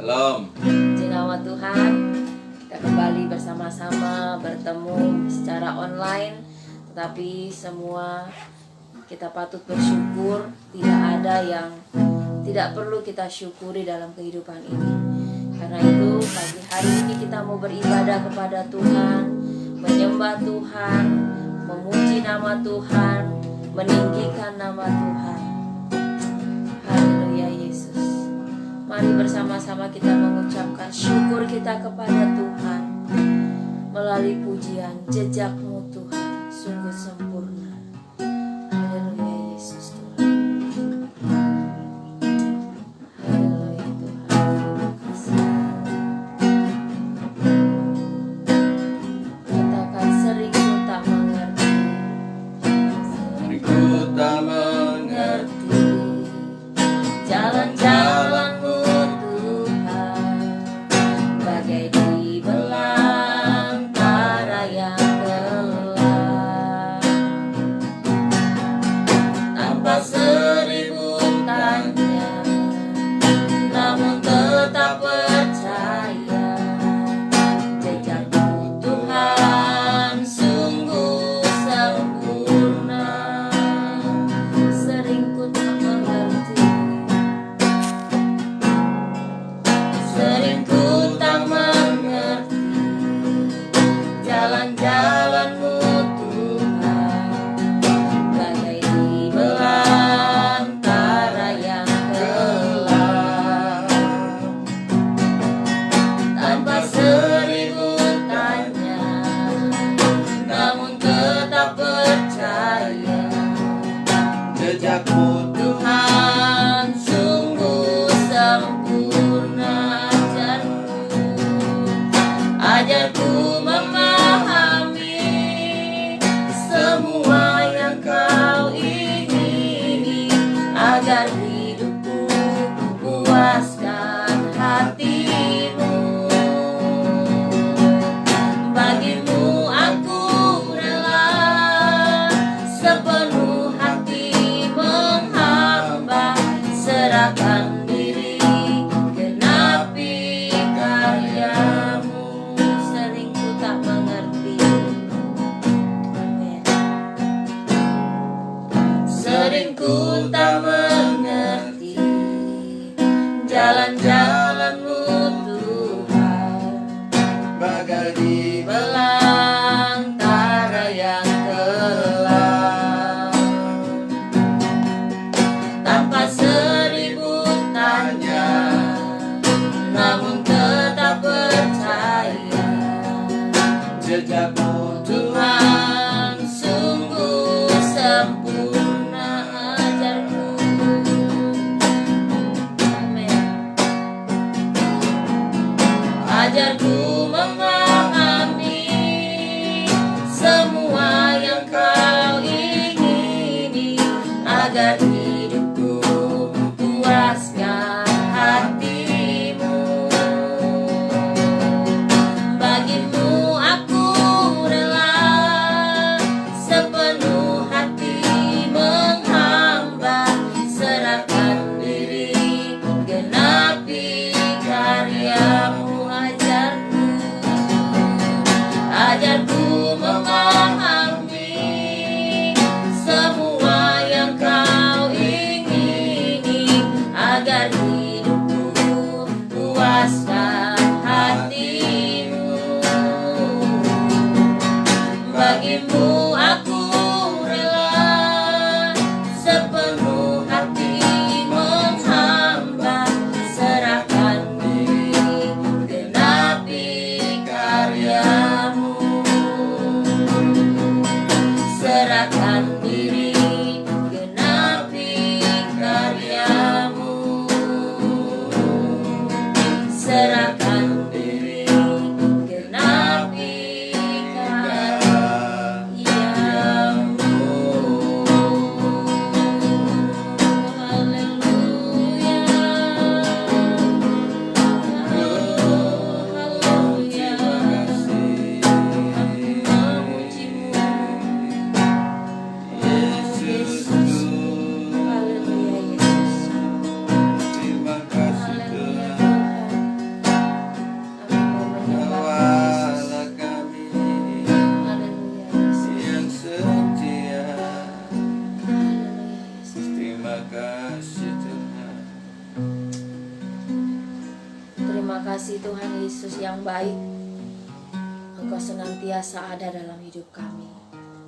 Shalom. Puji nama Tuhan, kita kembali bersama-sama bertemu secara online. Tetapi semua kita patut bersyukur. Tidak ada yang tidak perlu kita syukuri dalam kehidupan ini. Karena itu pagi hari ini kita mau beribadah kepada Tuhan, menyembah Tuhan, memuji nama Tuhan, meninggikan nama Tuhan. Haleluya Yesus. Mari bersama-sama kita mengucapkan syukur kita kepada Tuhan melalui pujian. Jejak-Mu Tuhan sungguh sempurna. Haleluya Yesus Tuhan. Haleluya Tuhan. Terima kasih. Katakan sering ku tak mengerti. Sering ku tak mengerti Jalan-jalan-Mu Tuhan, bagai di belantara yang gelap. Tanpa seribu tanya, namun tetap percaya. Jejak-Mu Tuhan sungguh sempurna. Sering ku tak mengerti, sering ku tak mengerti jalan-jalan-Mu Tuhan, bagai di belantara yang gelap. Tanpa seribu tanya, namun tetap percaya. jejak-Mu Tuhan sungguh sempurna. Ajarku memahami semua yang Kau ingini, agar hidupku puaskan hati-Mu. Bagi-Mu aku rela sepenuh hati menghamba, serahkan diri genapi karya-Mu. Sering ku tak mengerti, sering ku tak mengerti Terima kasih Tuhan. Terima kasih Tuhan Yesus yang baik. Engkau senantiasa ada dalam hidup kami.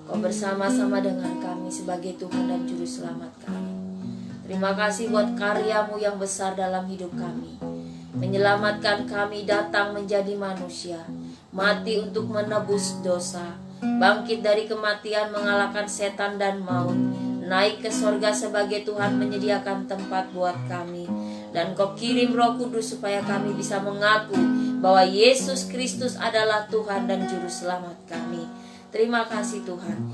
Engkau bersama-sama dengan kami sebagai Tuhan dan Juru Selamat kami. Terima kasih buat karyamu yang besar dalam hidup kami. Menyelamatkan kami datang menjadi manusia. Mati untuk menebus dosa. Bangkit dari kematian mengalahkan setan dan maut. Naik ke sorga sebagai Tuhan menyediakan tempat buat kami. Dan Kau kirim Roh Kudus supaya kami bisa mengaku bahwa Yesus Kristus adalah Tuhan dan Juru Selamat kami. Terima kasih Tuhan.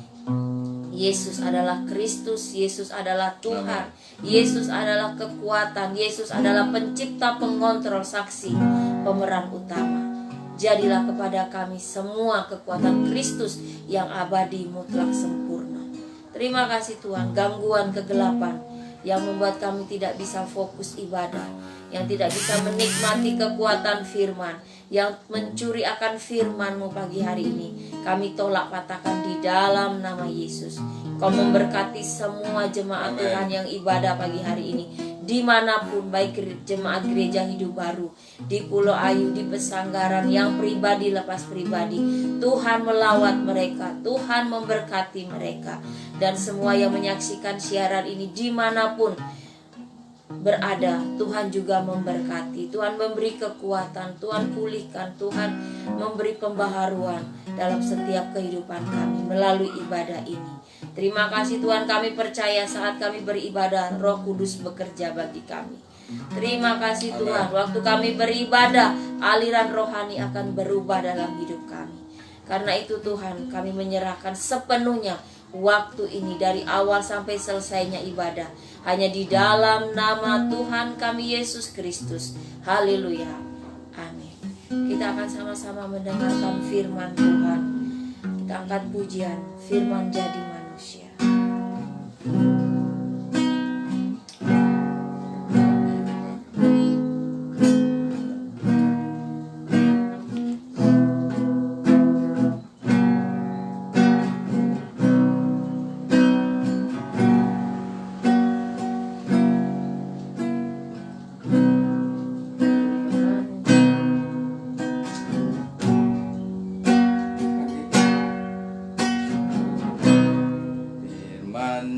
Yesus adalah Kristus, Yesus adalah Tuhan, Yesus adalah kekuatan, Yesus adalah pencipta, pengontrol, saksi, pemeran utama. Jadilah kepada kami semua kekuatan Kristus yang abadi, mutlak, sempurna. Terima kasih Tuhan. Gangguan kegelapan yang membuat kami tidak bisa fokus ibadah, yang tidak bisa menikmati kekuatan firman, yang mencuri akan firman-Mu pagi hari ini, kami tolak patahkan di dalam nama Yesus. Kau memberkati semua jemaat Tuhan yang ibadah pagi hari ini, dimanapun, baik jemaat gereja Hidup Baru, di Pulau Ayu, di Pesanggaran, yang pribadi lepas pribadi. Tuhan melawat mereka, Tuhan memberkati mereka, dan semua yang menyaksikan siaran ini dimanapun berada, Tuhan juga memberkati. Tuhan memberi kekuatan, Tuhan pulihkan, Tuhan memberi pembaharuan dalam setiap kehidupan kami melalui ibadah ini. Terima kasih Tuhan, kami percaya saat kami beribadah, Roh Kudus bekerja bagi kami. Terima kasih Tuhan, waktu kami beribadah, aliran rohani akan berubah dalam hidup kami. Karena itu Tuhan, kami menyerahkan sepenuhnya waktu ini dari awal sampai selesainya ibadah hanya di dalam nama Tuhan kami Yesus Kristus. Haleluya. Amin. Kita akan sama-sama mendengarkan firman Tuhan. Kita angkat pujian, firman jadi manusia.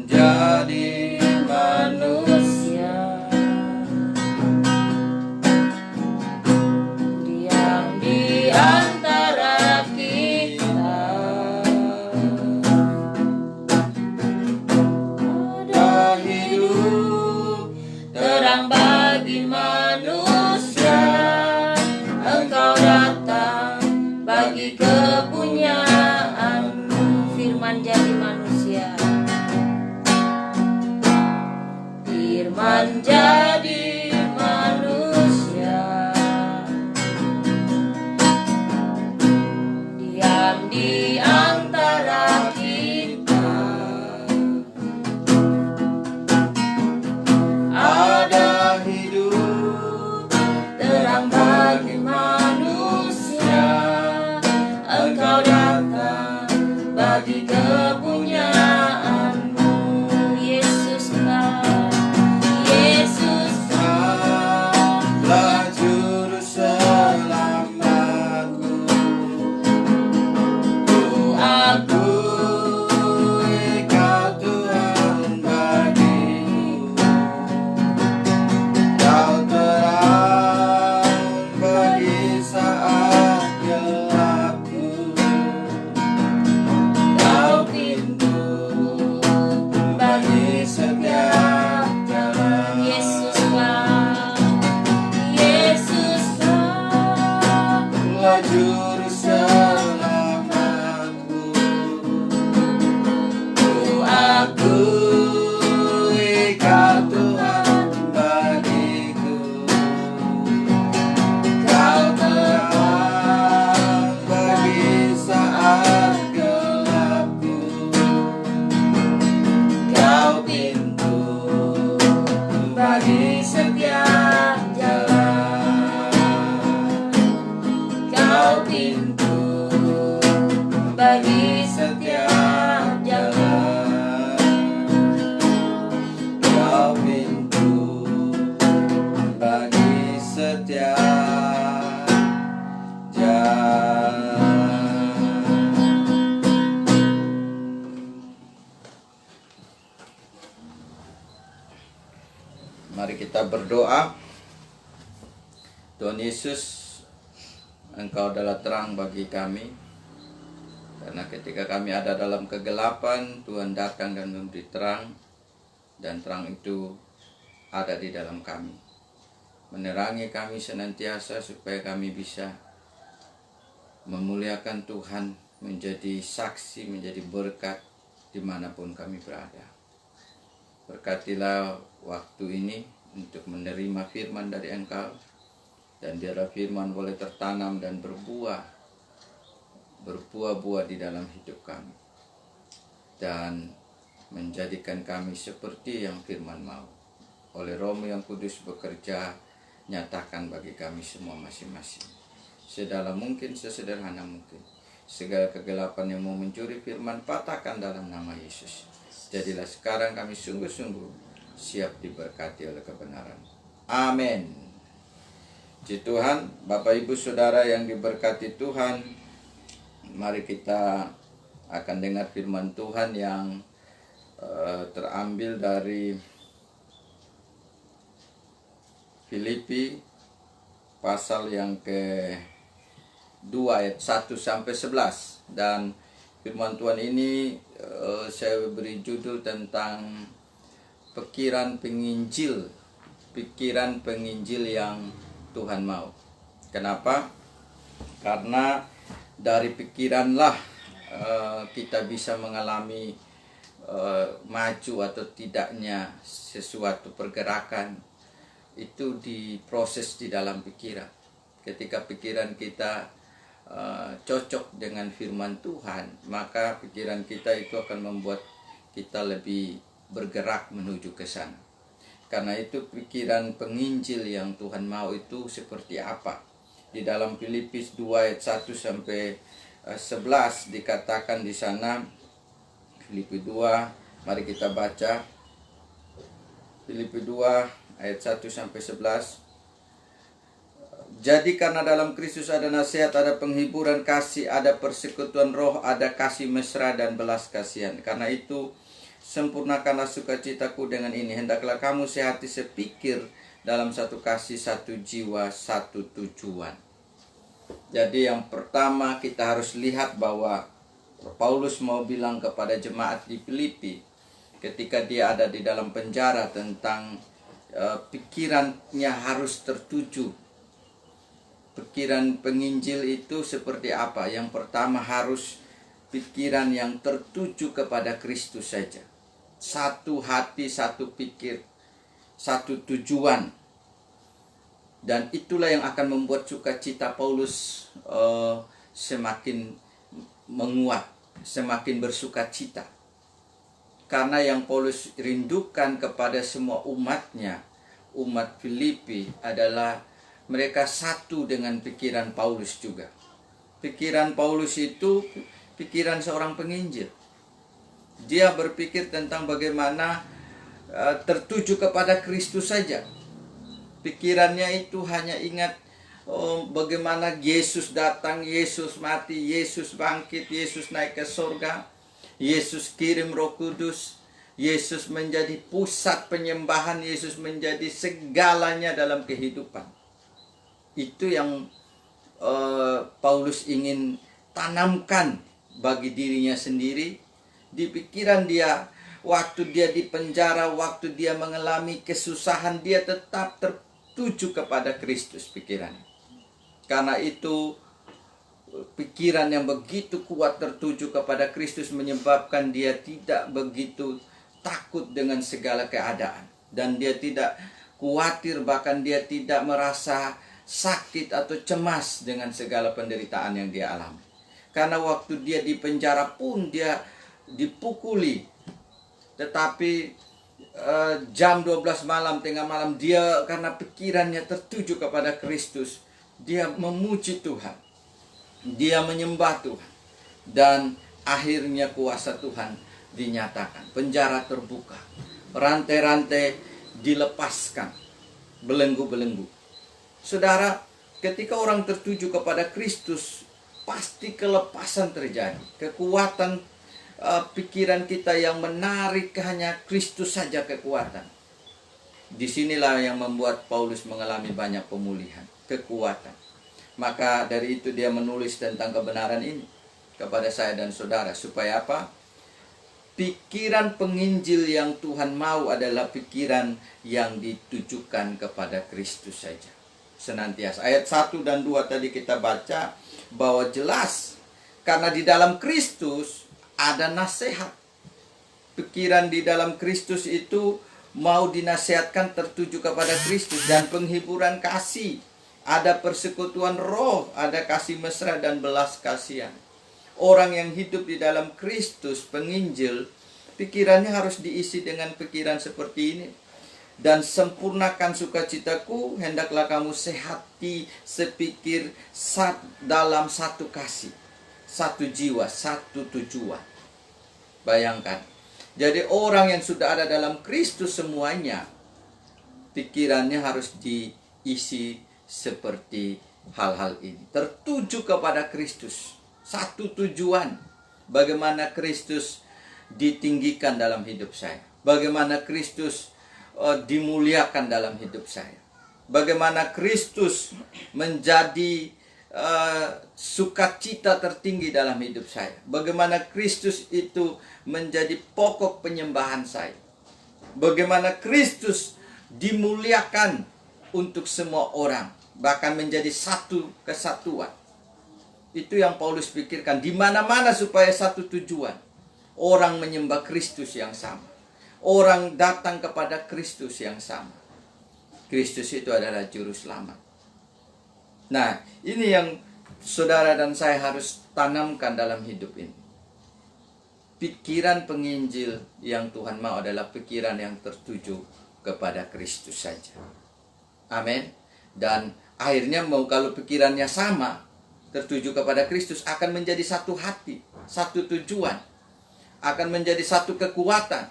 Jadi manusia, diam di antara kita, ada hidup terang bagi manusia. Engkau datang bagi kepunyaan-Mu. Firman jadi manusia, firman jadi manusia, diam di antara kita. ada hidup Terang bagi manusia, Engkau datang bagi kepunyaan-Mu. Yesus kah, Yesus kah, Mari kita berdoa. Tuhan Yesus, Engkau adalah terang bagi kami. Karena ketika kami ada dalam kegelapan, Tuhan datang dan memberi terang. Dan terang itu ada di dalam kami, menerangi kami senantiasa supaya kami bisa memuliakan Tuhan, menjadi saksi, menjadi berkat dimanapun kami berada. Berkatilah waktu ini untuk menerima firman dari Engkau, dan biarlah firman boleh tertanam dan berbuah-buah di dalam hidup kami, dan menjadikan kami seperti yang firman mau. Oleh Roh-Mu yang kudus bekerja, nyatakan bagi kami semua masing-masing, sedalam mungkin, sesederhana mungkin. Segala kegelapan yang mau mencuri firman, patahkan dalam nama Yesus. Jadilah sekarang kami sungguh-sungguh siap diberkati oleh kebenaran. Amin. Puji Tuhan, Bapak Ibu Saudara yang diberkati Tuhan, mari kita akan dengar firman Tuhan yang terambil dari Filipi pasal yang ke-2 ayat 1 sampai 11. Dan firman Tuhan ini saya beri judul tentang pikiran penginjil yang Tuhan mau. Kenapa? Karena dari pikiranlah kita bisa mengalami maju atau tidaknya sesuatu pergerakan. Itu diproses di dalam pikiran. Ketika pikiran kita cocok dengan firman Tuhan, maka pikiran kita itu akan membuat kita lebih bergerak menuju ke sana. Karena itu pikiran penginjil yang Tuhan mau itu seperti apa? Di dalam Filipi 2 ayat 1 sampai 11 dikatakan di sana. Filipi 2, mari kita baca. Filipi 2 ayat 1 sampai 11. Jadi karena dalam Kristus ada nasihat, ada penghiburan kasih, ada persekutuan roh, ada kasih mesra dan belas kasihan. Karena itu sempurnakanlah sukacitaku dengan ini. Hendaklah kamu sehati sepikir, dalam satu kasih, satu jiwa, satu tujuan. Jadi yang pertama kita harus lihat bahwa Paulus mau bilang kepada jemaat di Filipi ketika dia ada di dalam penjara tentang pikirannya harus tertuju. Pikiran penginjil itu seperti apa? Yang pertama harus pikiran yang tertuju kepada Kristus saja. Satu hati, satu pikir, satu tujuan. Dan itulah yang akan membuat sukacita Paulus semakin menguat, semakin bersukacita. Karena yang Paulus rindukan kepada semua umatnya, umat Filipi, adalah mereka satu dengan pikiran Paulus juga. Pikiran Paulus itu pikiran seorang penginjil. Dia berpikir tentang bagaimana tertuju kepada Kristus saja. Pikirannya itu hanya ingat bagaimana Yesus datang, Yesus mati, Yesus bangkit, Yesus naik ke surga, Yesus kirim Roh Kudus, Yesus menjadi pusat penyembahan, Yesus menjadi segalanya dalam kehidupan. Itu yang Paulus ingin tanamkan bagi dirinya sendiri. Di pikiran dia, waktu dia di penjara, waktu dia mengalami kesusahan, dia tetap tertuju kepada Kristus pikirannya. Karena itu pikiran yang begitu kuat tertuju kepada Kristus menyebabkan dia tidak begitu takut dengan segala keadaan. Dan dia tidak khawatir, bahkan dia tidak merasa sakit atau cemas dengan segala penderitaan yang dia alami. Karena waktu dia di penjara pun dia dipukuli. Tetapi jam 12 malam, tengah malam, dia karena pikirannya tertuju kepada Kristus, dia memuji Tuhan. Dia menyembah Tuhan. Dan akhirnya kuasa Tuhan dinyatakan. Penjara terbuka. Rantai-rantai dilepaskan. Belenggu-belenggu. Saudara, ketika orang tertuju kepada Kristus, pasti kelepasan terjadi. Kekuatan pikiran kita yang menarik hanya Kristus saja kekuatan. Disinilah yang membuat Paulus mengalami banyak pemulihan, kekuatan. Maka dari itu dia menulis tentang kebenaran ini kepada saya dan saudara. Supaya apa? Pikiran penginjil yang Tuhan mau adalah pikiran yang ditujukan kepada Kristus saja. Senantiasa. Ayat 1 dan 2 tadi kita baca bahwa jelas. Karena di dalam Kristus ada nasihat. Pikiran di dalam Kristus itu mau dinasihatkan tertuju kepada Kristus. Dan penghiburan kasih. Ada persekutuan roh, ada kasih mesra dan belas kasihan. Orang yang hidup di dalam Kristus, penginjil, pikirannya harus diisi dengan pikiran seperti ini. Dan sempurnakan sukacitaku, hendaklah kamu sehati, sepikir, dalam satu kasih. Satu jiwa, satu tujuan. Bayangkan. Jadi orang yang sudah ada dalam Kristus semuanya, pikirannya harus diisi seperti hal-hal ini. Tertuju kepada Kristus. Satu tujuan. Bagaimana Kristus ditinggikan dalam hidup saya. Bagaimana Kristus dimuliakan dalam hidup saya. Bagaimana Kristus menjadi sukacita tertinggi dalam hidup saya. Bagaimana Kristus itu menjadi pokok penyembahan saya. Bagaimana Kristus dimuliakan untuk semua orang. Bahkan menjadi satu kesatuan. Itu yang Paulus pikirkan. Di mana-mana supaya satu tujuan. Orang menyembah Kristus yang sama. Orang datang kepada Kristus yang sama. Kristus itu adalah juru selamat. Nah, ini yang saudara dan saya harus tanamkan dalam hidup ini. Pikiran penginjil yang Tuhan mau adalah pikiran yang tertuju kepada Kristus saja. Amin. Dan akhirnya mau kalau pikirannya sama, tertuju kepada Kristus, akan menjadi satu hati, satu tujuan, akan menjadi satu kekuatan,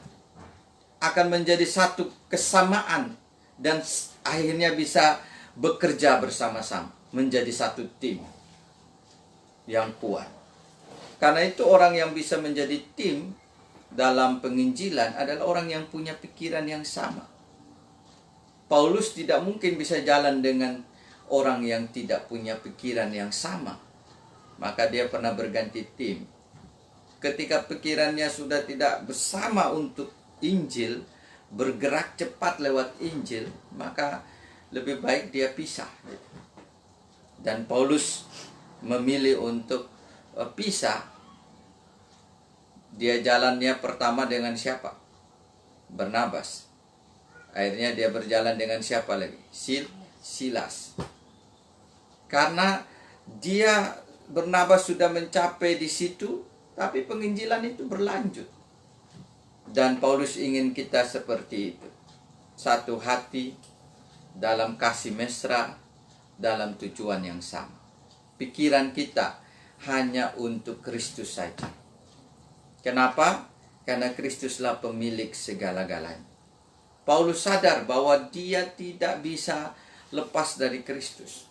akan menjadi satu kesamaan, dan akhirnya bisa bekerja bersama-sama, menjadi satu tim yang kuat. Karena itu orang yang bisa menjadi tim dalam penginjilan adalah orang yang punya pikiran yang sama. Paulus tidak mungkin bisa jalan dengan orang yang tidak punya pikiran yang sama. Maka dia pernah berganti tim. Ketika pikirannya sudah tidak bersama untuk Injil, bergerak cepat lewat Injil, maka lebih baik dia pisah. Dan Paulus memilih untuk pisah. Dia jalannya pertama dengan siapa? Barnabas. Akhirnya dia berjalan dengan siapa lagi? Silas. Karena dia Barnabas sudah mencapai di situ, tapi penginjilan itu berlanjut. Dan Paulus ingin kita seperti itu. Satu hati, dalam kasih mesra, dalam tujuan yang sama. Pikiran kita hanya untuk Kristus saja. Kenapa? Karena Kristuslah pemilik segala-galanya. Paulus sadar bahwa dia tidak bisa lepas dari Kristus.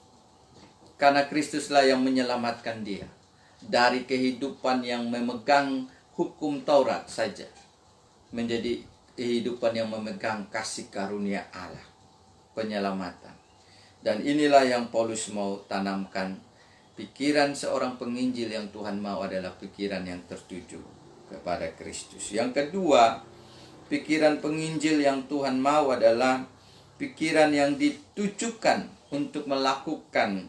Karena Kristuslah yang menyelamatkan dia dari kehidupan yang memegang hukum Taurat saja, menjadi kehidupan yang memegang kasih karunia Allah, penyelamatan. Dan inilah yang Paulus mau tanamkan. Pikiran seorang penginjil yang Tuhan mau adalah pikiran yang tertuju kepada Kristus. Yang kedua, pikiran penginjil yang Tuhan mau adalah pikiran yang ditujukan untuk melakukan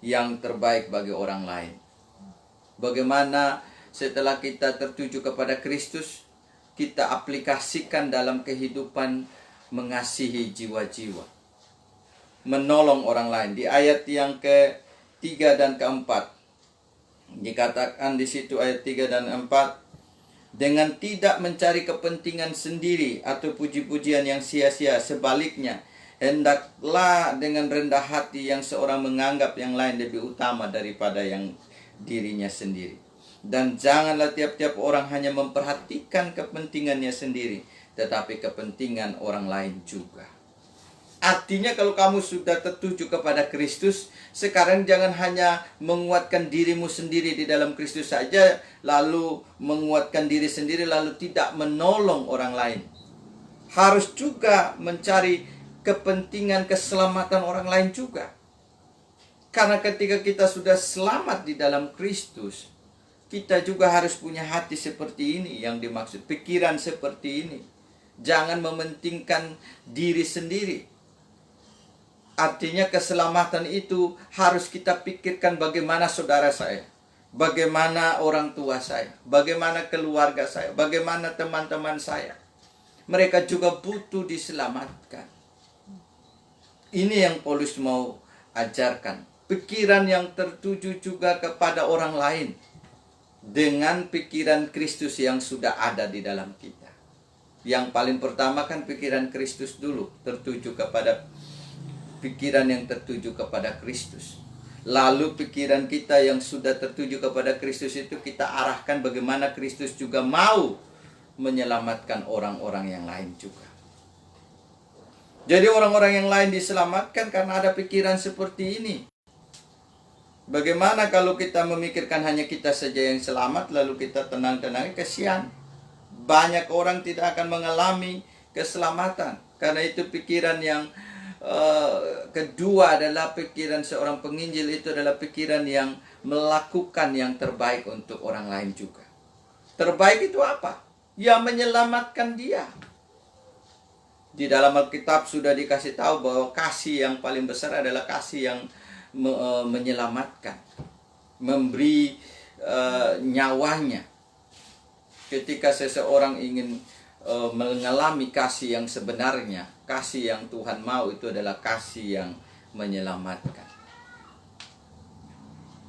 yang terbaik bagi orang lain. Bagaimana setelah kita tertuju kepada Kristus, kita aplikasikan dalam kehidupan mengasihi jiwa-jiwa, menolong orang lain. Di ayat yang ke-3 dan ke-4 dikatakan di situ, ayat 3 dan 4, dengan tidak mencari kepentingan sendiri atau puji-pujian yang sia-sia, sebaliknya hendaklah dengan rendah hati yang seorang menganggap yang lain lebih utama daripada yang dirinya sendiri. Dan janganlah tiap-tiap orang hanya memperhatikan kepentingannya sendiri, tetapi kepentingan orang lain juga. Artinya kalau kamu sudah tertuju kepada Kristus, sekarang jangan hanya menguatkan dirimu sendiri di dalam Kristus saja, lalu menguatkan diri sendiri, lalu tidak menolong orang lain. Harus juga mencari kepentingan keselamatan orang lain juga. Karena ketika kita sudah selamat di dalam Kristus, kita juga harus punya hati seperti ini yang dimaksud, pikiran seperti ini. Jangan mementingkan diri sendiri. Artinya keselamatan itu harus kita pikirkan bagaimana saudara saya, bagaimana orang tua saya, bagaimana keluarga saya, bagaimana teman-teman saya. Mereka juga butuh diselamatkan. Ini yang Paulus mau ajarkan. Pikiran yang tertuju juga kepada orang lain dengan pikiran Kristus yang sudah ada di dalam kita. Yang paling pertama kan pikiran Kristus dulu, tertuju kepada pikiran yang tertuju kepada Kristus. Lalu pikiran kita yang sudah tertuju kepada Kristus itu kita arahkan bagaimana Kristus juga mau menyelamatkan orang-orang yang lain juga. Jadi orang-orang yang lain diselamatkan karena ada pikiran seperti ini. Bagaimana kalau kita memikirkan hanya kita saja yang selamat, lalu kita tenang-tenang, kasihan. Banyak orang tidak akan mengalami keselamatan. Karena itu pikiran yang kedua adalah pikiran seorang penginjil itu adalah pikiran yang melakukan yang terbaik untuk orang lain juga. Terbaik itu apa? Ya menyelamatkan dia. Di dalam Alkitab sudah dikasih tahu bahwa kasih yang paling besar adalah kasih yang menyelamatkan, memberi nyawanya. Ketika seseorang ingin mengalami kasih yang sebenarnya, kasih yang Tuhan mau itu adalah kasih yang menyelamatkan.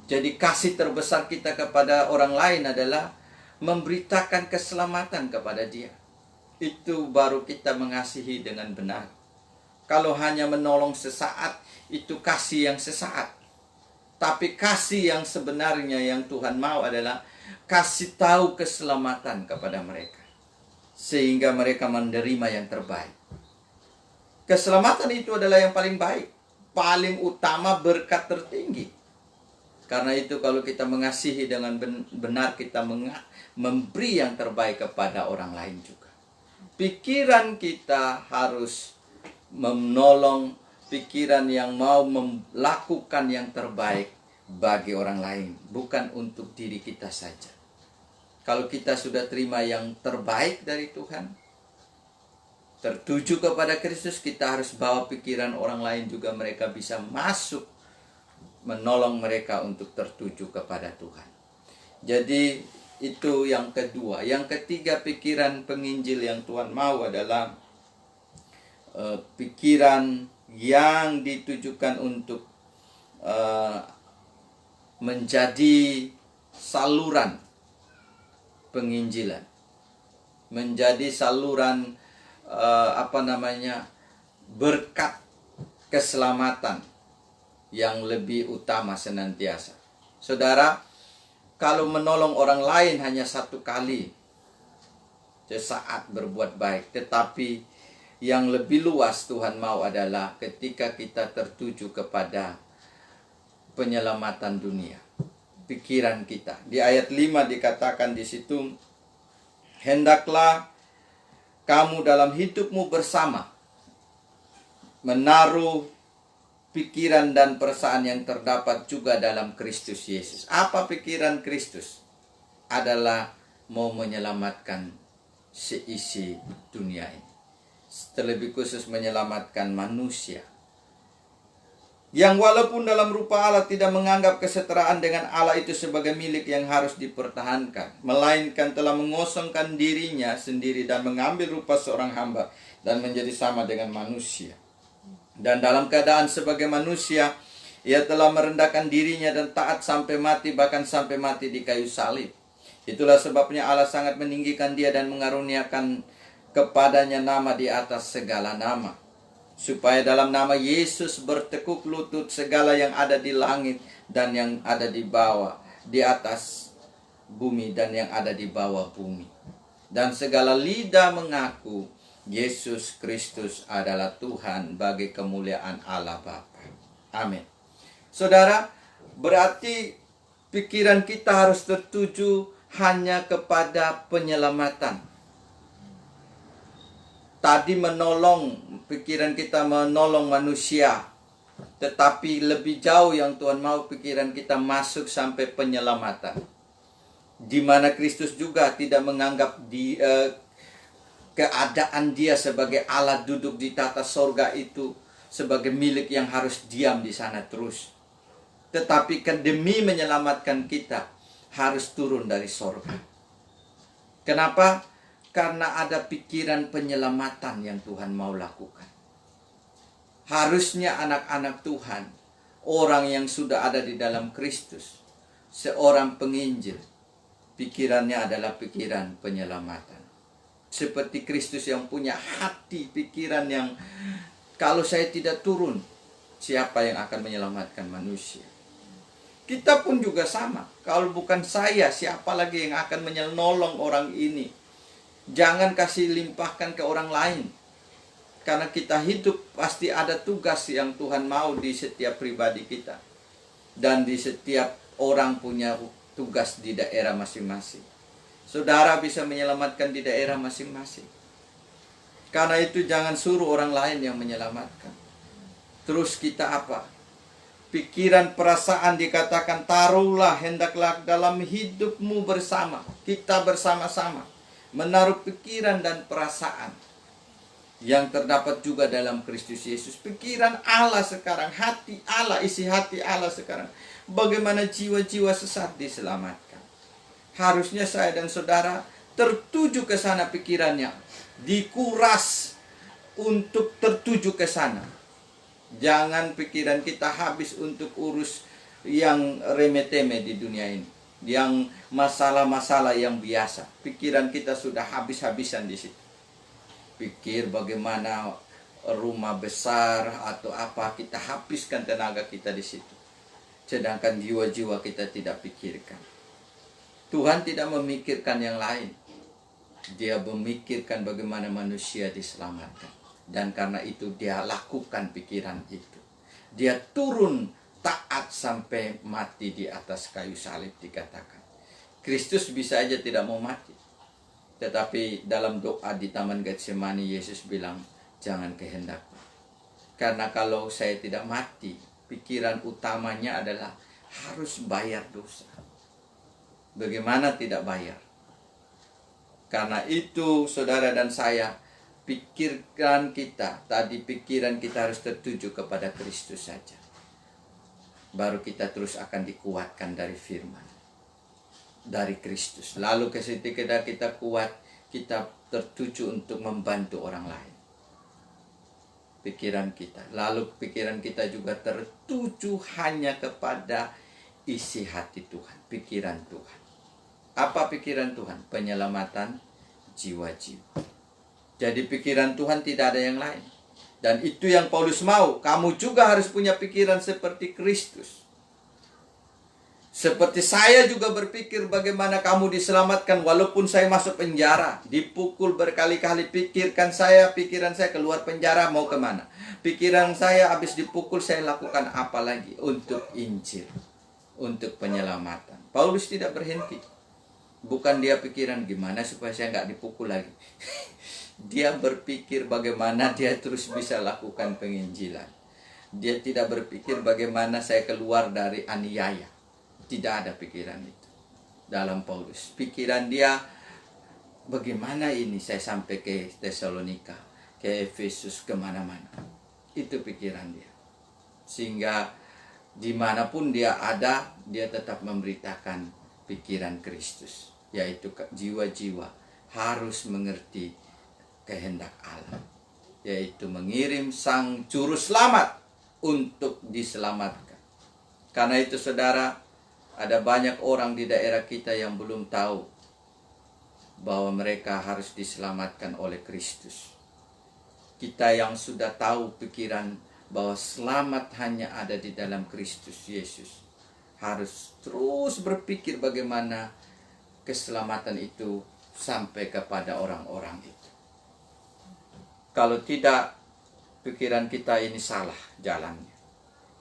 Jadi kasih terbesar kita kepada orang lain adalah memberitakan keselamatan kepada dia. Itu baru kita mengasihi dengan benar. Kalau hanya menolong sesaat, itu kasih yang sesaat. Tapi kasih yang sebenarnya yang Tuhan mau adalah kasih tahu keselamatan kepada mereka, sehingga mereka menerima yang terbaik. Keselamatan itu adalah yang paling baik, paling utama, berkat tertinggi. Karena itu kalau kita mengasihi dengan benar, kita memberi yang terbaik kepada orang lain juga. Pikiran kita harus menolong, pikiran yang mau melakukan yang terbaik bagi orang lain, bukan untuk diri kita saja. Kalau kita sudah terima yang terbaik dari Tuhan, tertuju kepada Kristus, kita harus bawa pikiran orang lain juga, mereka bisa masuk, menolong mereka untuk tertuju kepada Tuhan. Jadi itu yang kedua. Yang ketiga, pikiran penginjil yang Tuhan mau adalah pikiran yang ditujukan untuk menjadi saluran penginjilan, menjadi saluran berkat keselamatan yang lebih utama senantiasa. Saudara, kalau menolong orang lain hanya satu kali sesaat berbuat baik, tetapi yang lebih luas Tuhan mau adalah ketika kita tertuju kepada penyelamatan dunia. Pikiran kita. Di ayat 5 dikatakan di situ, hendaklah kamu dalam hidupmu bersama menaruh pikiran dan perasaan yang terdapat juga dalam Kristus Yesus. Apa pikiran Kristus? Adalah mau menyelamatkan seisi dunia ini. Terlebih khusus menyelamatkan manusia. Yang walaupun dalam rupa Allah tidak menganggap kesetaraan dengan Allah itu sebagai milik yang harus dipertahankan, melainkan telah mengosongkan dirinya sendiri dan mengambil rupa seorang hamba dan menjadi sama dengan manusia. Dan dalam keadaan sebagai manusia, ia telah merendahkan dirinya dan taat sampai mati, bahkan sampai mati di kayu salib. Itulah sebabnya Allah sangat meninggikan dia dan mengaruniakan kepadanya nama di atas segala nama, supaya dalam nama Yesus bertekuk lutut segala yang ada di langit dan yang ada di bawah, di atas bumi dan yang ada di bawah bumi, dan segala lidah mengaku Yesus Kristus adalah Tuhan bagi kemuliaan Allah Bapa. Amin. Saudara, berarti pikiran kita harus tertuju hanya kepada penyelamatan. Tadi pikiran kita menolong manusia. Tetapi lebih jauh yang Tuhan mau pikiran kita masuk sampai penyelamatan. Di mana Kristus juga tidak menganggap keadaan dia sebagai Allah duduk di tata sorga itu sebagai milik yang harus diam di sana terus. Tetapi demi menyelamatkan kita harus turun dari sorga. Kenapa? Karena ada pikiran penyelamatan yang Tuhan mau lakukan. Harusnya anak-anak Tuhan, orang yang sudah ada di dalam Kristus, seorang penginjil, pikirannya adalah pikiran penyelamatan. Seperti Kristus yang punya hati, pikiran yang kalau saya tidak turun, siapa yang akan menyelamatkan manusia? Kita pun juga sama. Kalau bukan saya, siapa lagi yang akan menolong orang ini? Jangan kasih limpahkan ke orang lain. Karena kita hidup pasti ada tugas yang Tuhan mau di setiap pribadi kita. Dan di setiap orang punya tugas di daerah masing-masing. Saudara bisa menyelamatkan di daerah masing-masing. Karena itu jangan suruh orang lain yang menyelamatkan. Terus kita apa? Pikiran perasaan dikatakan taruhlah hendaklah dalam hidupmu bersama. Kita bersama-sama menaruh pikiran dan perasaan yang terdapat juga dalam Kristus Yesus. Pikiran Allah sekarang, hati Allah, isi hati Allah sekarang. Bagaimana jiwa-jiwa sesat diselamatkan. Harusnya saya dan saudara tertuju ke sana pikirannya. Dikuras untuk tertuju ke sana. Jangan pikiran kita habis untuk urus yang remeh-temeh di dunia ini. Yang masalah-masalah yang biasa. Pikiran kita sudah habis-habisan di situ. Pikir bagaimana rumah besar atau apa, kita habiskan tenaga kita di situ. Sedangkan jiwa-jiwa kita tidak pikirkan. Tuhan tidak memikirkan yang lain. Dia memikirkan bagaimana manusia diselamatkan. Dan karena itu dia lakukan pikiran itu. Dia turun taat sampai mati di atas kayu salib dikatakan. Kristus bisa aja tidak mau mati. Tetapi dalam doa di Taman Getsemani Yesus bilang, jangan kehendakku. Karena kalau saya tidak mati, pikiran utamanya adalah harus bayar dosa. Bagaimana tidak bayar? Karena itu saudara dan saya, pikiran kita harus tertuju kepada Kristus saja. Baru kita terus akan dikuatkan dari firman. Dari Kristus. Lalu ketika kita kuat, kita tertuju untuk membantu orang lain. Pikiran kita. Lalu pikiran kita juga tertuju hanya kepada isi hati Tuhan. Pikiran Tuhan. Apa pikiran Tuhan? Penyelamatan jiwa-jiwa. Jadi pikiran Tuhan tidak ada yang lain. Dan itu yang Paulus mau. Kamu juga harus punya pikiran seperti Kristus. Seperti saya juga berpikir bagaimana kamu diselamatkan walaupun saya masuk penjara. Dipukul berkali-kali. Pikiran saya keluar penjara mau kemana. Pikiran saya habis dipukul saya lakukan apa lagi untuk Injil. Untuk penyelamatan. Paulus tidak berhenti. Bukan dia pikiran gimana supaya saya nggak dipukul lagi. Dia berpikir bagaimana dia terus bisa lakukan penginjilan. Dia tidak berpikir bagaimana saya keluar dari aniaya. Tidak ada pikiran itu dalam Paulus. Pikiran dia bagaimana ini saya sampai ke Tesalonika, ke Efesus, kemana-mana. Itu pikiran dia. Sehingga dimanapun dia ada, dia tetap memberitakan pikiran Kristus. Yaitu jiwa-jiwa harus mengerti kehendak Allah, yaitu mengirim sang juru selamat untuk diselamatkan. Karena itu saudara, ada banyak orang di daerah kita yang belum tahu bahwa mereka harus diselamatkan oleh Kristus. Kita yang sudah tahu pikiran bahwa selamat hanya ada di dalam Kristus Yesus, harus terus berpikir bagaimana keselamatan itu sampai kepada orang-orang itu. Kalau tidak, pikiran kita ini salah jalannya.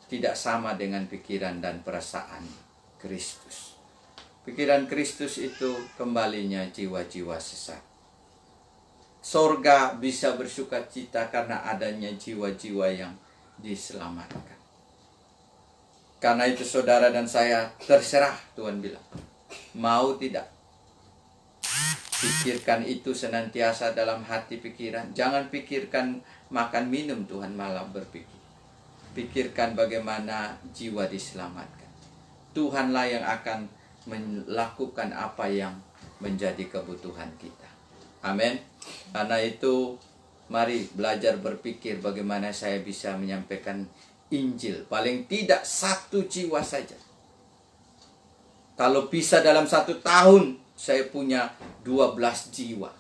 Tidak sama dengan pikiran dan perasaan Kristus. Pikiran Kristus itu kembalinya jiwa-jiwa sesat. sorga bisa bersuka cita karena adanya jiwa-jiwa yang diselamatkan. Karena itu saudara dan saya terserah, Tuhan bilang. Mau tidak? Pikirkan itu senantiasa dalam hati pikiran. Jangan pikirkan makan minum, Tuhan malah berpikir. Pikirkan bagaimana jiwa diselamatkan. Tuhanlah yang akan melakukan apa yang menjadi kebutuhan kita. Amin. Karena itu mari belajar berpikir bagaimana saya bisa menyampaikan Injil. Paling tidak 1 jiwa saja. Kalau bisa dalam 1 tahun saya punya 12 jiwa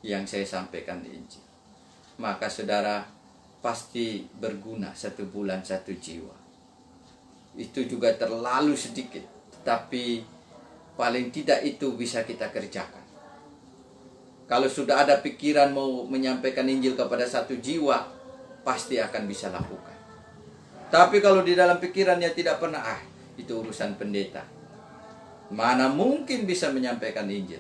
yang saya sampaikan Injil. Maka saudara pasti berguna 1 bulan 1 jiwa. Itu juga terlalu sedikit. Tapi paling tidak itu bisa kita kerjakan. Kalau sudah ada pikiran mau menyampaikan Injil kepada 1 jiwa, pasti akan bisa lakukan. Tapi kalau di dalam pikirannya tidak pernah, itu urusan pendeta. Mana mungkin bisa menyampaikan Injil?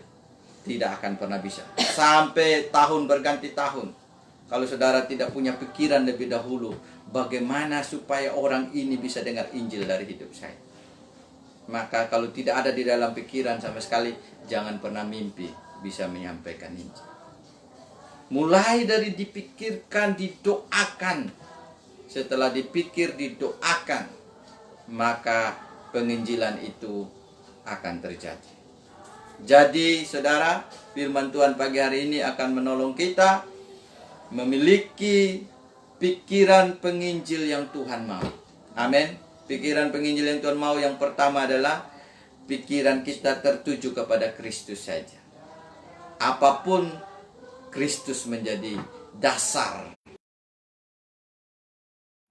Tidak akan pernah bisa. Sampai tahun berganti tahun. Kalau saudara tidak punya pikiran lebih dahulu, bagaimana supaya orang ini bisa dengar Injil dari hidup saya? Maka kalau tidak ada di dalam pikiran sama sekali, jangan pernah mimpi bisa menyampaikan Injil. Mulai dari dipikirkan, didoakan. Setelah dipikir, didoakan, maka penginjilan itu akan terjadi. Jadi saudara, firman Tuhan pagi hari ini akan menolong kita memiliki pikiran penginjil yang Tuhan mau. Amin. Pikiran penginjil yang Tuhan mau yang pertama adalah pikiran kita tertuju kepada Kristus saja. Apapun Kristus menjadi dasar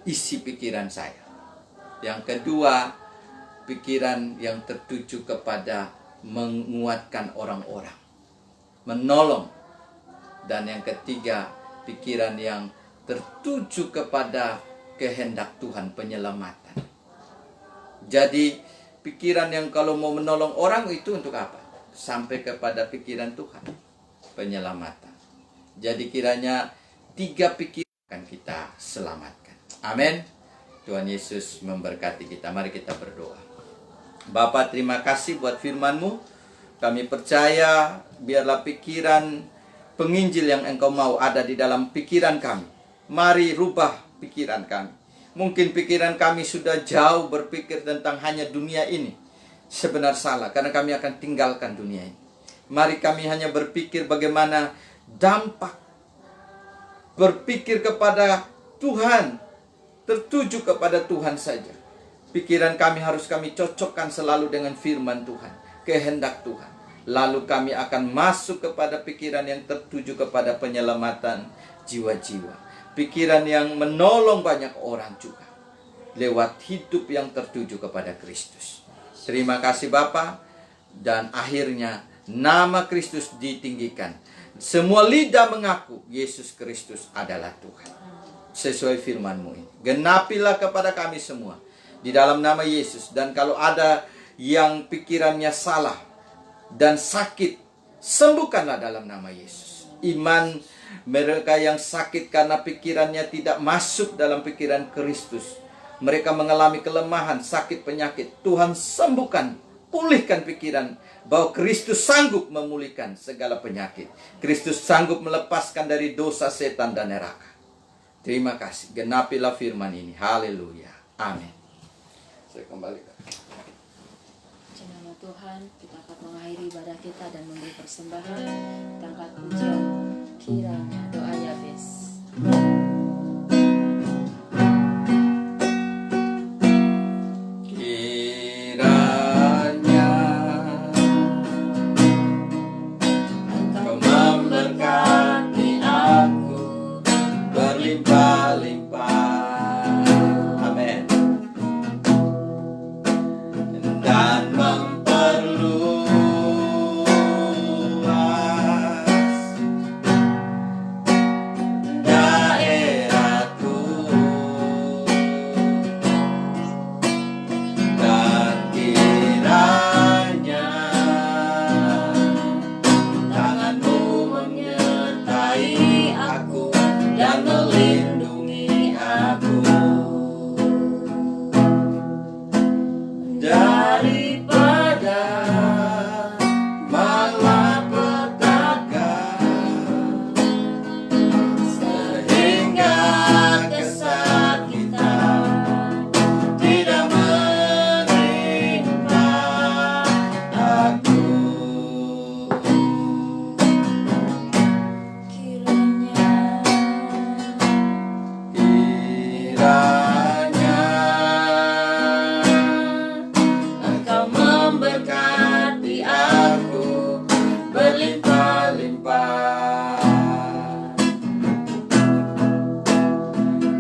isi pikiran saya. Yang kedua, pikiran yang tertuju kepada menguatkan orang-orang, menolong. Dan yang ketiga, pikiran yang tertuju kepada kehendak Tuhan, penyelamatan. Jadi pikiran yang kalau mau menolong orang itu untuk apa? Sampai kepada pikiran Tuhan, penyelamatan. Jadi kiranya 3 pikiran akan kita selamatkan. Amin. Tuhan Yesus memberkati kita. Mari kita berdoa. Bapa, terima kasih buat firman-Mu. Kami percaya biarlah pikiran penginjil yang Engkau mau ada di dalam pikiran kami. Mari rubah pikiran kami. Mungkin pikiran kami sudah jauh berpikir tentang hanya dunia ini. Sebenarnya salah, karena kami akan tinggalkan dunia ini. Mari kami hanya berpikir bagaimana dampak berpikir kepada Tuhan, tertuju kepada Tuhan saja. Pikiran kami harus kami cocokkan selalu dengan firman Tuhan, kehendak Tuhan. Lalu kami akan masuk kepada pikiran yang tertuju kepada penyelamatan jiwa-jiwa. Pikiran yang menolong banyak orang juga lewat hidup yang tertuju kepada Kristus. Terima kasih Bapa. Dan akhirnya nama Kristus ditinggikan. Semua lidah mengaku Yesus Kristus adalah Tuhan. Sesuai firman-Mu ini. Genapilah kepada kami semua di dalam nama Yesus. Dan kalau ada yang pikirannya salah dan sakit, sembuhkanlah dalam nama Yesus. Iman mereka yang sakit karena pikirannya tidak masuk dalam pikiran Kristus. Mereka mengalami kelemahan, sakit, penyakit. Tuhan sembuhkan, pulihkan pikiran bahwa Kristus sanggup memulihkan segala penyakit. Kristus sanggup melepaskan dari dosa, setan, dan neraka. Terima kasih. Genapilah firman ini. Haleluya. Amin. Saya kembalikan. Nama Tuhan, kita akan mengakhiri ibadah kita dan memberi persembahan. Kita angkat pujian kiranya doa Yabes.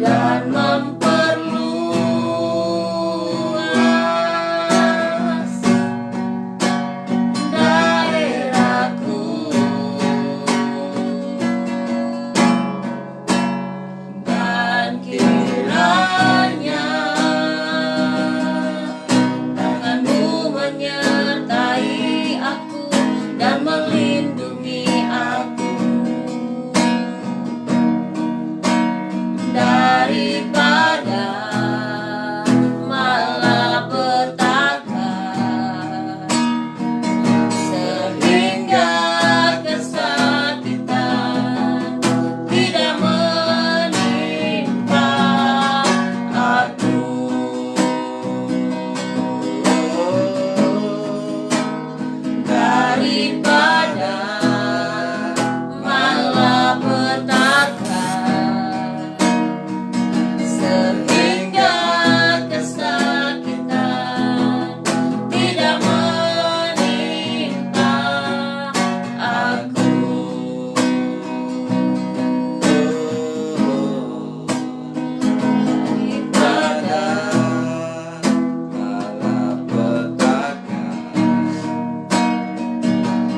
dan memperluas daerahku, dan kiranya tanganmu menyertai aku dan melindungi aku daripada malapetaka, sehingga kesakitan tidak menimpa aku. Daripada malapetaka, sehingga kesakitan tidak menimpa aku. Daripada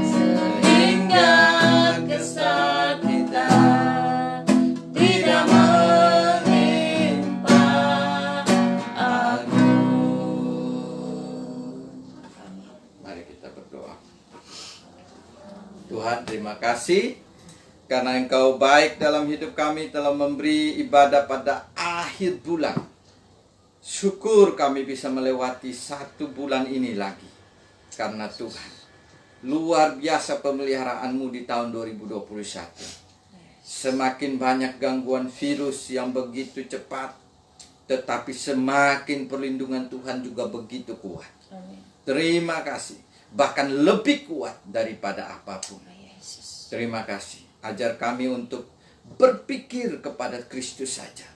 sehingga kesakitan tidak menimpa aku. Mari kita berdoa. Tuhan, terima kasih karena Engkau baik dalam hidup kami, telah memberi ibadah pada akhir bulan. Syukur kami bisa melewati 1 bulan ini lagi. Karena Tuhan, luar biasa pemeliharaanmu di tahun 2021. Semakin banyak gangguan virus yang begitu cepat, tetapi semakin perlindungan Tuhan juga begitu kuat. Amin. Terima kasih, bahkan lebih kuat daripada apapun. Yesus. Terima kasih, ajar kami untuk berpikir kepada Kristus saja.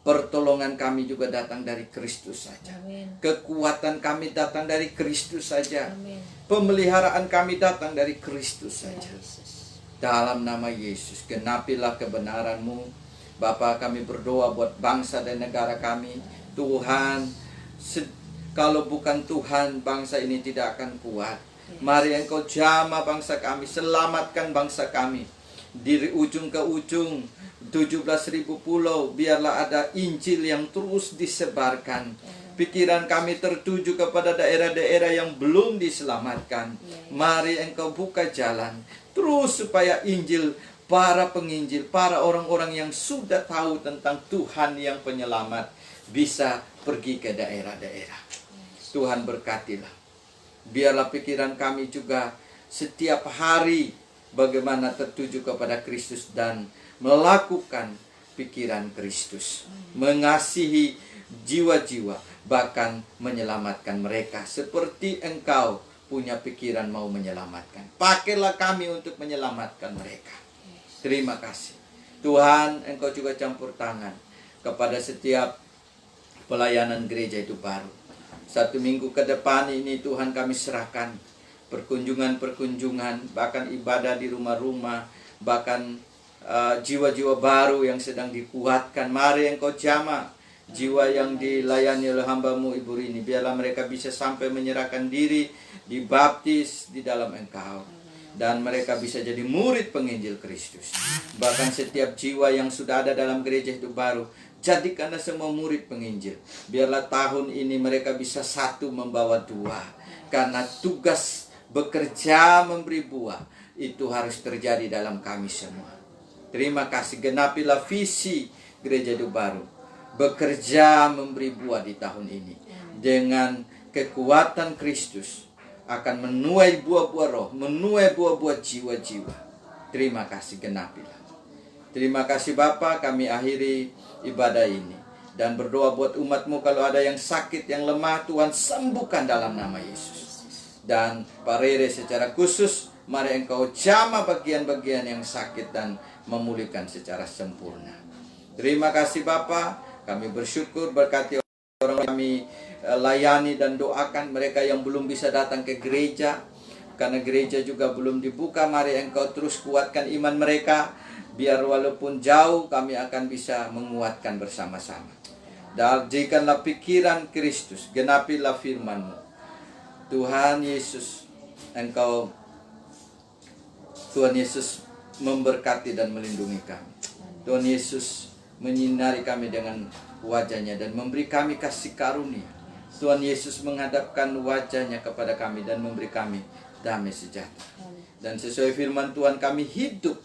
Pertolongan kami juga datang dari Kristus saja. Amin. Kekuatan kami datang dari Kristus saja. Amin. Pemeliharaan kami datang dari Kristus Ya, saja. Yesus. Dalam nama Yesus, genapilah kebenaran-Mu. Bapa, kami berdoa buat bangsa dan negara kami. Tuhan, kalau bukan Tuhan, bangsa ini tidak akan kuat. Mari Engkau jamah bangsa kami, selamatkan bangsa kami. Dari ujung ke ujung, 17.000 pulau, biarlah ada Injil yang terus disebarkan. Pikiran kami tertuju kepada daerah-daerah yang belum diselamatkan. Mari Engkau buka jalan terus supaya Injil, para penginjil, para orang-orang yang sudah tahu tentang Tuhan yang penyelamat bisa pergi ke daerah-daerah. Tuhan berkatilah. Biarlah pikiran kami juga setiap hari bagaimana tertuju kepada Kristus dan melakukan pikiran Kristus, mengasihi jiwa-jiwa, bahkan menyelamatkan mereka seperti Engkau punya pikiran mau menyelamatkan. Pakailah kami untuk menyelamatkan mereka. Terima kasih Tuhan. Engkau juga campur tangan kepada setiap pelayanan gereja itu baru. 1 minggu ke depan ini Tuhan kami serahkan perkunjungan-perkunjungan, bahkan ibadah di rumah-rumah, bahkan jiwa-jiwa baru yang sedang dikuatkan. Mari Engkau jamah jiwa yang dilayani oleh hamba-Mu Ibu Rini. Biarlah mereka bisa sampai menyerahkan diri, dibaptis di dalam Engkau, dan mereka bisa jadi murid penginjil Kristus. Bahkan setiap jiwa yang sudah ada dalam gereja itu baru, jadikanlah semua murid penginjil. Biarlah tahun ini mereka bisa satu membawa dua, karena tugas bekerja memberi buah itu harus terjadi dalam kami semua. Terima kasih, genapilah visi gereja itu baru, bekerja memberi buah di tahun ini. Dengan kekuatan Kristus akan menuai buah-buah roh, menuai buah-buah jiwa-jiwa. Terima kasih, genapilah. Terima kasih Bapa, kami akhiri ibadah ini dan berdoa buat umat-Mu, kalau ada yang sakit, yang lemah, Tuhan sembuhkan dalam nama Yesus. Dan Pak Rere secara khusus, mari Engkau jamah bagian-bagian yang sakit dan memulihkan secara sempurna. Terima kasih Bapa, kami bersyukur, berkati orang kami layani dan doakan mereka yang belum bisa datang ke gereja. karena gereja juga belum dibuka. Mari Engkau terus kuatkan iman mereka, biar walaupun jauh kami akan bisa menguatkan bersama-sama. Dan jadikanlah pikiran Kristus, genapilah firman-Mu. Tuhan Yesus, Tuhan Yesus memberkati dan melindungi kami. Tuhan Yesus menyinari kami dengan wajah-Nya dan memberi kami kasih karunia. Tuhan Yesus menghadapkan wajah-Nya kepada kami dan memberi kami damai sejahtera. Dan sesuai firman Tuhan, kami hidup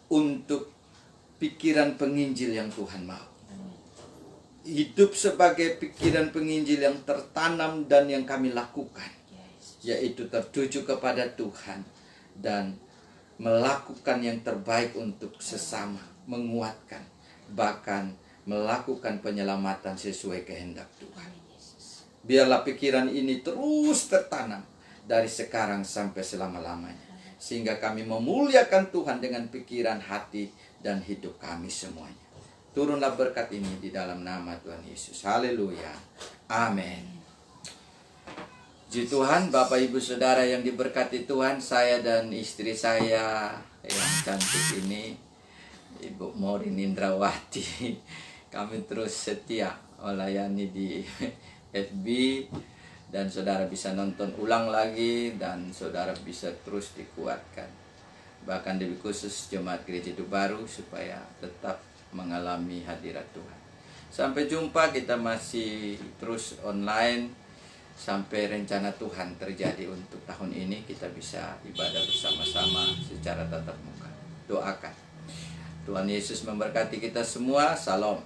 untuk pikiran penginjil yang Tuhan mau. Hidup sebagai pikiran penginjil yang tertanam dan yang kami lakukan, yaitu tertuju kepada Tuhan dan melakukan yang terbaik untuk sesama, menguatkan, bahkan melakukan penyelamatan sesuai kehendak Tuhan. Biarlah pikiran ini terus tertanam dari sekarang sampai selama-lamanya, sehingga kami memuliakan Tuhan dengan pikiran, hati, dan hidup kami semuanya. Turunlah berkat ini di dalam nama Tuhan Yesus. Haleluya. Amin. Puji Tuhan, Bapak Ibu Saudara yang diberkati Tuhan, saya dan istri saya yang cantik ini, Ibu Morin Indrawati, kami terus setia melayani di FB, dan saudara bisa nonton ulang lagi, dan saudara bisa terus dikuatkan. Bahkan lebih khusus Jemaat Gereja Hidup Baru supaya tetap mengalami hadirat Tuhan. Sampai jumpa, kita masih terus online sampai rencana Tuhan terjadi untuk tahun ini, kita bisa ibadah bersama-sama secara tatap muka. Doakan Tuhan Yesus memberkati kita semua. Salam.